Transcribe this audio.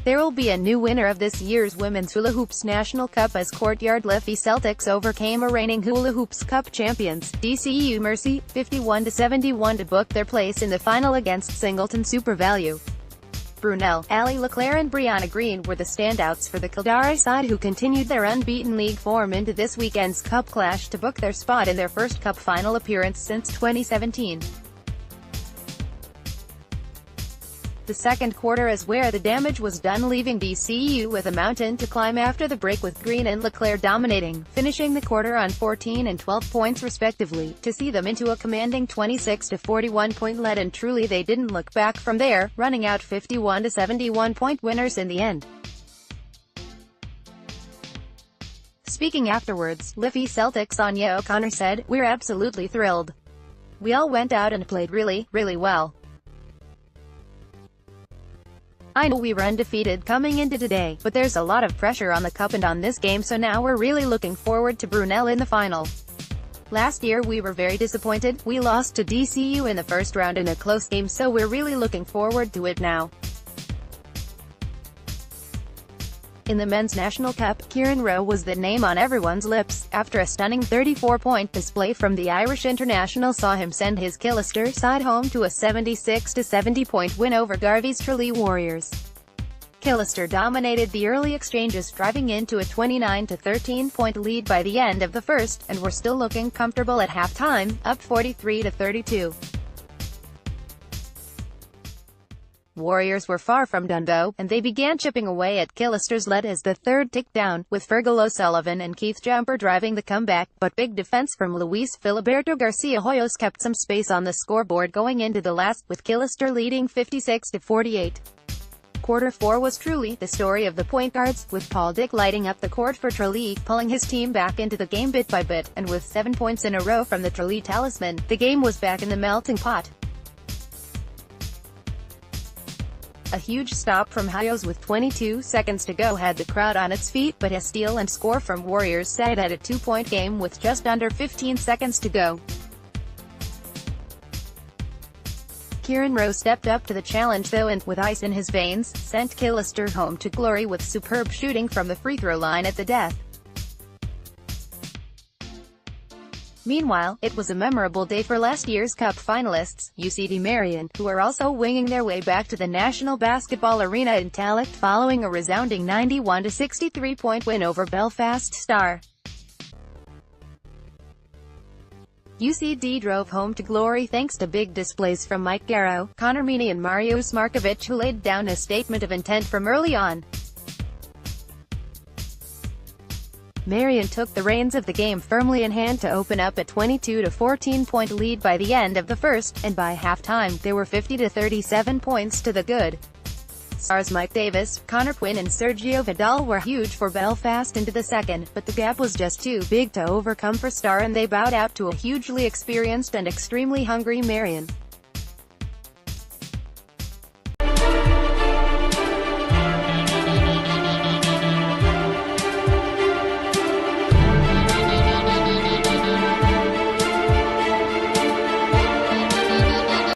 There will be a new winner of this year's Women's Hula Hoops National Cup as Courtyard Liffey Celtics overcame a reigning Hula Hoops Cup champions, DCU Mercy, 51-71 to book their place in the final against Singleton SuperValu. Brunell, Allie, LeClaire and Briana Green were the standouts for the Kildare side, who continued their unbeaten league form into this weekend's Cup clash to book their spot in their first Cup final appearance since 2017. The second quarter is where the damage was done, leaving DCU with a mountain to climb after the break, with Green and LeClaire dominating, finishing the quarter on 14 and 12 points respectively, to see them into a commanding 26-41 point lead, and truly they didn't look back from there, running out 51-71 point winners in the end. Speaking afterwards, Liffey Celtics Anya O'Connor said, "We're absolutely thrilled. We all went out and played really, really well. I know we were undefeated coming into today, but there's a lot of pressure on the cup and on this game, so now we're really looking forward to Brunell in the final. Last year we were very disappointed. We lost to DCU in the first round in a close game, so we're really looking forward to it now." In the Men's National Cup, Kieran Rowe was the name on everyone's lips, after a stunning 34-point display from the Irish international saw him send his Kildare side home to a 76-70 point win over Garvey's Tralee Warriors. Kildare dominated the early exchanges, driving into a 29-13 point lead by the end of the first, and were still looking comfortable at halftime, up 43-32. Warriors were far from done though, and they began chipping away at Kildare's lead as the third ticked down, with Fergal O'Sullivan and Keith Jumper driving the comeback, but big defense from Luis Filiberto Garcia Hoyos kept some space on the scoreboard going into the last, with Kildare leading 56-48. Quarter 4 was truly the story of the point guards, with Paul Dick lighting up the court for Tralee, pulling his team back into the game bit by bit, and with 7 points in a row from the Tralee talisman, the game was back in the melting pot. A huge stop from Hoyos with 22 seconds to go had the crowd on its feet, but a steal and score from Warriors set it at a 2-point game with just under 15 seconds to go. Kieran Rowe stepped up to the challenge though, and, with ice in his veins, sent Kildare home to glory with superb shooting from the free throw line at the death. Meanwhile, it was a memorable day for last year's Cup finalists, UCD Marion, who are also winging their way back to the National Basketball Arena in Tallaght following a resounding 91-63 point win over Belfast Star. UCD drove home to glory thanks to big displays from Mike Garrow, Connor Meaney and Mariusz Markovic, who laid down a statement of intent from early on. Marion took the reins of the game firmly in hand to open up a 22-14 point lead by the end of the first, and by halftime, there were 50-37 points to the good. Stars Mike Davis, Connor Quinn and Sergio Vidal were huge for Belfast into the second, but the gap was just too big to overcome for Star, and they bowed out to a hugely experienced and extremely hungry Marion.